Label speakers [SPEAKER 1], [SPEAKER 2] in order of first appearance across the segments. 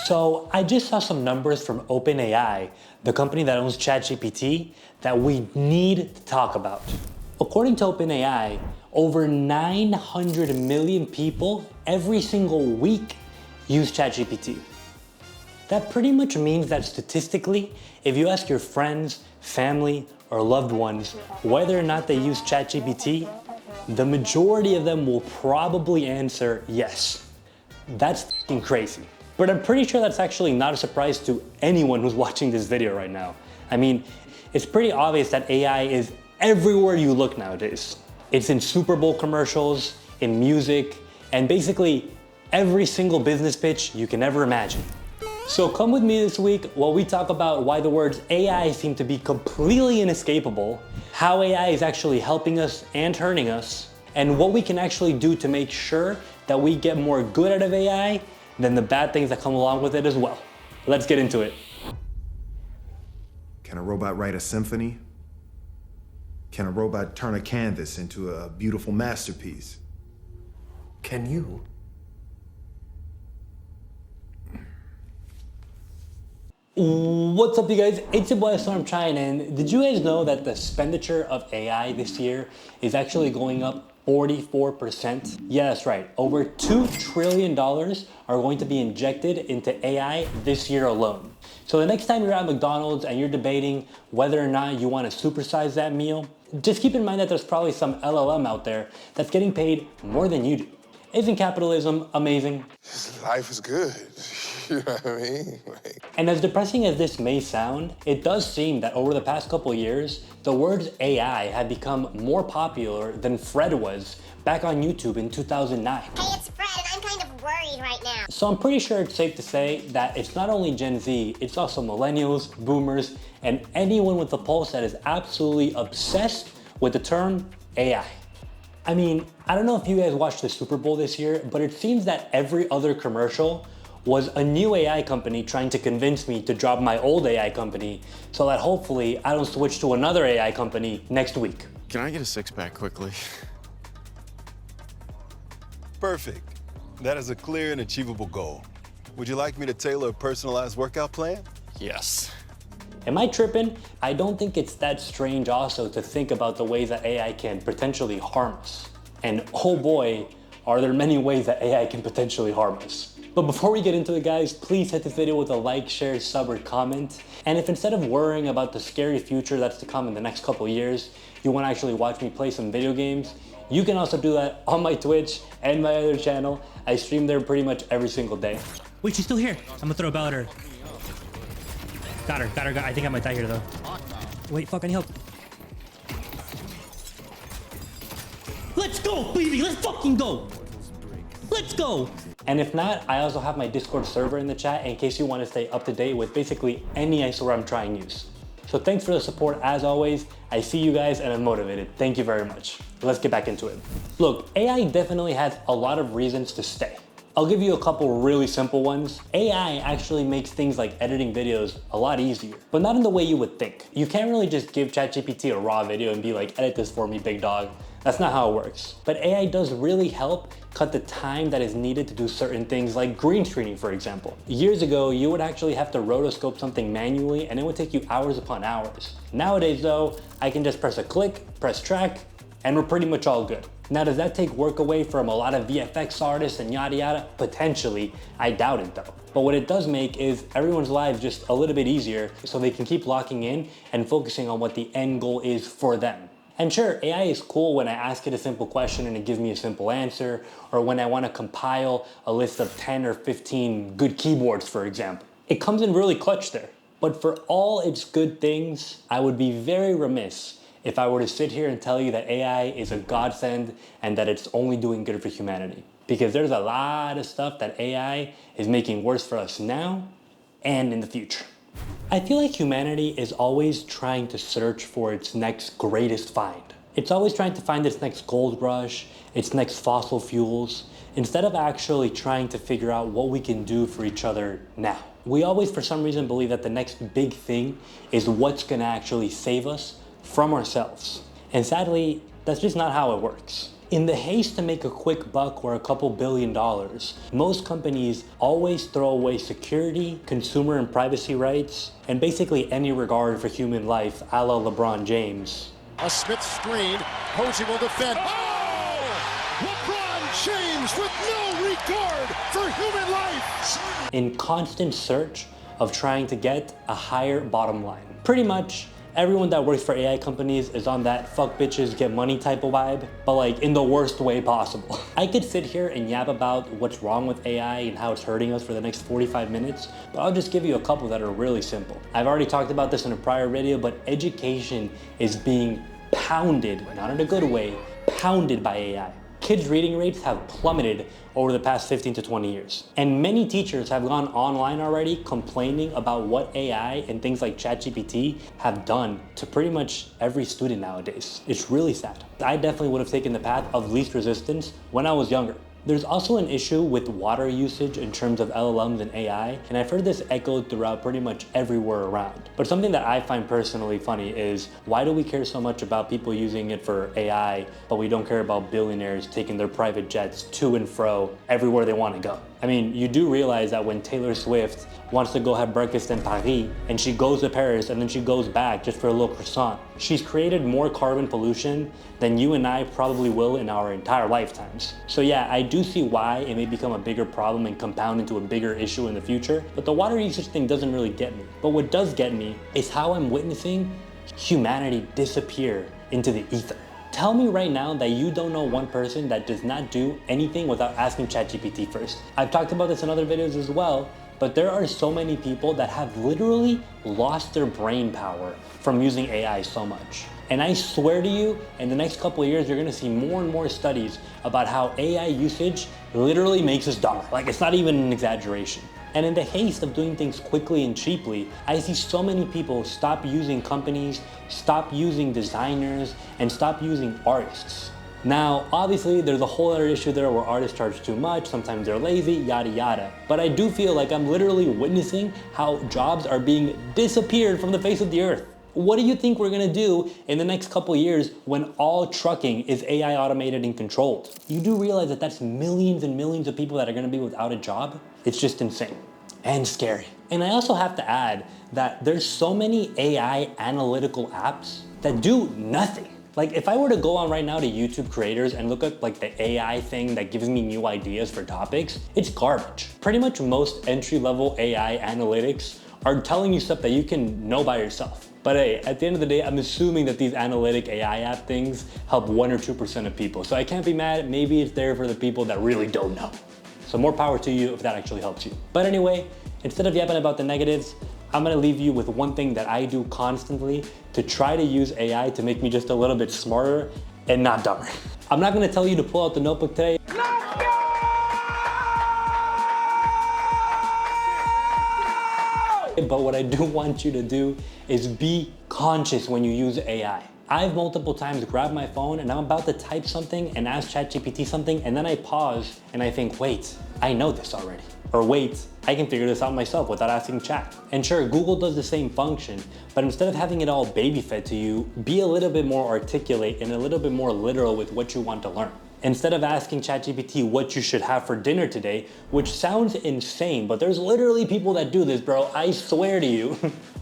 [SPEAKER 1] So I just saw some numbers from OpenAI, the company that owns ChatGPT, that we need to talk about. According to OpenAI, over 900 million people every single week use ChatGPT. That pretty much means that statistically, if you ask your friends, family, or loved ones whether or not they use ChatGPT, the majority of them will probably answer yes. That's f***ing crazy. But I'm pretty sure that's actually not a surprise to anyone who's watching this video right now. I mean, it's pretty obvious that AI is everywhere you look nowadays. It's in Super Bowl commercials, in music, and basically every single business pitch you can ever imagine. So come with me this week while we talk about why the words AI seem to be completely inescapable, how AI is actually helping us and hurting us, and what we can actually do to make sure that we get more good out of AI than the bad things that come along with it as well. Let's get into it.
[SPEAKER 2] Can a robot write a symphony? Can a robot turn a canvas into a beautiful masterpiece?
[SPEAKER 3] Can you?
[SPEAKER 1] What's up, you guys? It's your boy Stormchine, and did you guys know that the expenditure of AI this year is actually going up 44%? Yeah, that's right. Over $2 trillion are going to be injected into AI this year alone. So the next time you're at McDonald's and you're debating whether or not you want to supersize that meal, just keep in mind that there's probably some LLM out there that's getting paid more than you do. Isn't capitalism amazing?
[SPEAKER 3] Life is good. You know what I mean?
[SPEAKER 1] And as depressing as this may sound, it does seem that over the past couple years, the words AI have become more popular than Fred was back on YouTube in 2009.
[SPEAKER 4] Hey, it's Fred, and I'm kind of worried right now.
[SPEAKER 1] So I'm pretty sure it's safe to say that it's not only Gen Z, it's also millennials, boomers, and anyone with a pulse that is absolutely obsessed with the term AI. I mean, I don't know if you guys watched the Super Bowl this year, but it seems that every other commercial was a new AI company trying to convince me to drop my old AI company so that hopefully I don't switch to another AI company next week.
[SPEAKER 5] Can I get a six-pack quickly?
[SPEAKER 6] Perfect. That is a clear and achievable goal. Would you like me to tailor a personalized workout plan?
[SPEAKER 5] Yes.
[SPEAKER 1] Am I tripping? I don't think it's that strange also to think about the ways that AI can potentially harm us. And oh boy, are there many ways that AI can potentially harm us. But before we get into it, guys, please hit this video with a like, share, sub, or comment. And if instead of worrying about the scary future that's to come in the next couple years, you want to actually watch me play some video games, you can also do that on my Twitch and my other channel. I stream there pretty much every single day.
[SPEAKER 7] Wait, she's still here. I'm gonna throw a bell at her. Got her. I think I might die here, though. Wait, fuck, I need help. Let's go, baby. Let's fucking go. Let's go.
[SPEAKER 1] And if not, I also have my Discord server in the chat in case you want to stay up to date with basically any ISO I'm trying to use. So thanks for the support as always. I see you guys and I'm motivated. Thank you very much. Let's get back into it. Look, AI definitely has a lot of reasons to stay. I'll give you a couple really simple ones. AI actually makes things like editing videos a lot easier, but not in the way you would think. You can't really just give ChatGPT a raw video and be like, edit this for me, big dog. That's not how it works. But AI does really help cut the time that is needed to do certain things like green screening, for example. Years ago, you would actually have to rotoscope something manually and it would take you hours upon hours. Nowadays though, I can just press a click, press track, and we're pretty much all good. Now, does that take work away from a lot of VFX artists and yada yada? Potentially, I doubt it though. But what it does make is everyone's lives just a little bit easier so they can keep locking in and focusing on what the end goal is for them. And sure, AI is cool when I ask it a simple question and it gives me a simple answer, or when I want to compile a list of 10 or 15 good keyboards, for example. It comes in really clutch there. But for all its good things, I would be very remiss if I were to sit here and tell you that AI is a godsend and that it's only doing good for humanity. Because there's a lot of stuff that AI is making worse for us now and in the future. I feel like humanity is always trying to search for its next greatest find. It's always trying to find its next gold rush, its next fossil fuels, instead of actually trying to figure out what we can do for each other now. We always, for some reason, believe that the next big thing is what's gonna actually save us from ourselves. And sadly, that's just not how it works. In the haste to make a quick buck or a couple $billion, most companies always throw away security, consumer and privacy rights, and basically any regard for human life, a la LeBron James.
[SPEAKER 8] A Smith screen, Posey will defend. Oh! LeBron James with no regard for human life!
[SPEAKER 1] In constant search of trying to get a higher bottom line. Pretty much, everyone that works for AI companies is on that fuck bitches get money type of vibe, but like in the worst way possible. I could sit here and yap about what's wrong with AI and how it's hurting us for the next 45 minutes, but I'll just give you a couple that are really simple. I've already talked about this in a prior video, but education is being pounded, not in a good way, pounded by AI. Kids' reading rates have plummeted over the past 15 to 20 years. And many teachers have gone online already complaining about what AI and things like ChatGPT have done to pretty much every student nowadays. It's really sad. I definitely would have taken the path of least resistance when I was younger. There's also an issue with water usage in terms of LLMs and AI, and I've heard this echoed throughout pretty much everywhere around. But something that I find personally funny is, why do we care so much about people using it for AI, but we don't care about billionaires taking their private jets to and fro everywhere they want to go? I mean, you do realize that when Taylor Swift wants to go have breakfast in Paris, and she goes to Paris and then she goes back just for a little croissant, she's created more carbon pollution than you and I probably will in our entire lifetimes. So yeah, I do see why it may become a bigger problem and compound into a bigger issue in the future, but the water usage thing doesn't really get me. But what does get me is how I'm witnessing humanity disappear into the ether. Tell me right now that you don't know one person that does not do anything without asking ChatGPT first. I've talked about this in other videos as well, but there are so many people that have literally lost their brain power from using AI so much. And I swear to you, in the next couple of years, you're gonna see more and more studies about how AI usage literally makes us dumber. Like, it's not even an exaggeration. And in the haste of doing things quickly and cheaply, I see so many people stop using companies, stop using designers, and stop using artists. Now, obviously, there's a whole other issue there where artists charge too much, sometimes they're lazy, yada yada. But I do feel like I'm literally witnessing how jobs are being disappeared from the face of the earth. What do you think we're gonna do in the next couple years when all trucking is AI automated and controlled? You do realize that that's millions and millions of people that are gonna be without a job? It's just insane and scary. And I also have to add that there's so many AI analytical apps that do nothing. Like, if I were to go on right now to YouTube creators and look at like the AI thing that gives me new ideas for topics, it's garbage. Pretty much most entry-level AI analytics are telling you stuff that you can know by yourself. But hey, at the end of the day, I'm assuming that these analytic AI app things help 1 or 2% of people. So I can't be mad. Maybe it's there for the people that really don't know. So more power to you if that actually helps you. But anyway, instead of yapping about the negatives, I'm gonna leave you with one thing that I do constantly to try to use AI to make me just a little bit smarter and not dumber. I'm not gonna tell you to pull out the notebook today. But what I do want you to do is be conscious when you use AI. I've multiple times grabbed my phone and I'm about to type something and ask ChatGPT something, and then I pause and I think, wait, I know this already. Or wait, I can figure this out myself without asking Chat. And sure, Google does the same function, but instead of having it all baby fed to you, be a little bit more articulate and a little bit more literal with what you want to learn. Instead of asking ChatGPT what you should have for dinner today, which sounds insane, but there's literally people that do this, bro, I swear to you.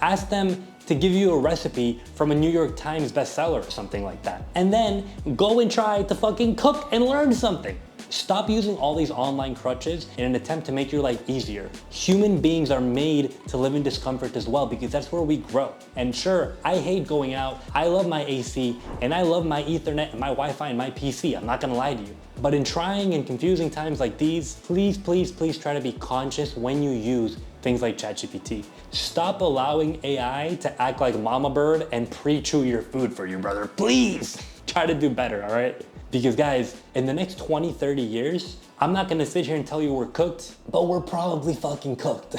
[SPEAKER 1] Ask them to give you a recipe from a New York Times bestseller or something like that. And then go and try to fucking cook and learn something. Stop using all these online crutches in an attempt to make your life easier. Human beings are made to live in discomfort as well, because that's where we grow. And sure, I hate going out. I love my AC and I love my Ethernet and my Wi-Fi and my PC. I'm not gonna lie to you. But in trying and confusing times like these, please, please, please try to be conscious when you use things like ChatGPT. Stop allowing AI to act like mama bird and pre-chew your food for you, brother. Please try to do better, all right? Because guys, in the next 20, 30 years, I'm not gonna sit here and tell you we're cooked, but we're probably fucking cooked.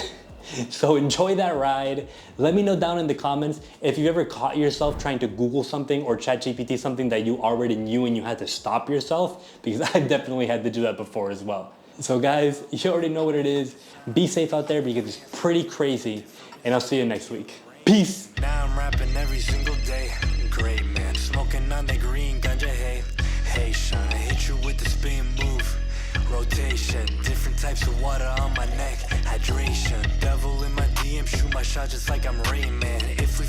[SPEAKER 1] So enjoy that ride. Let me know down in the comments if you ever caught yourself trying to Google something or ChatGPT something that you already knew and you had to stop yourself, because I definitely had to do that before as well. So guys, you already know what it is. Be safe out there because it's pretty crazy, and I'll see you next week. Peace.
[SPEAKER 9] Now I'm rapping every single day. Great man, smoking on the green ganja, hey. Hey, Sean, I hate rotation. Different types of water on my neck, hydration. Devil in my DM, shoot my shot just like I'm Rain Man. If we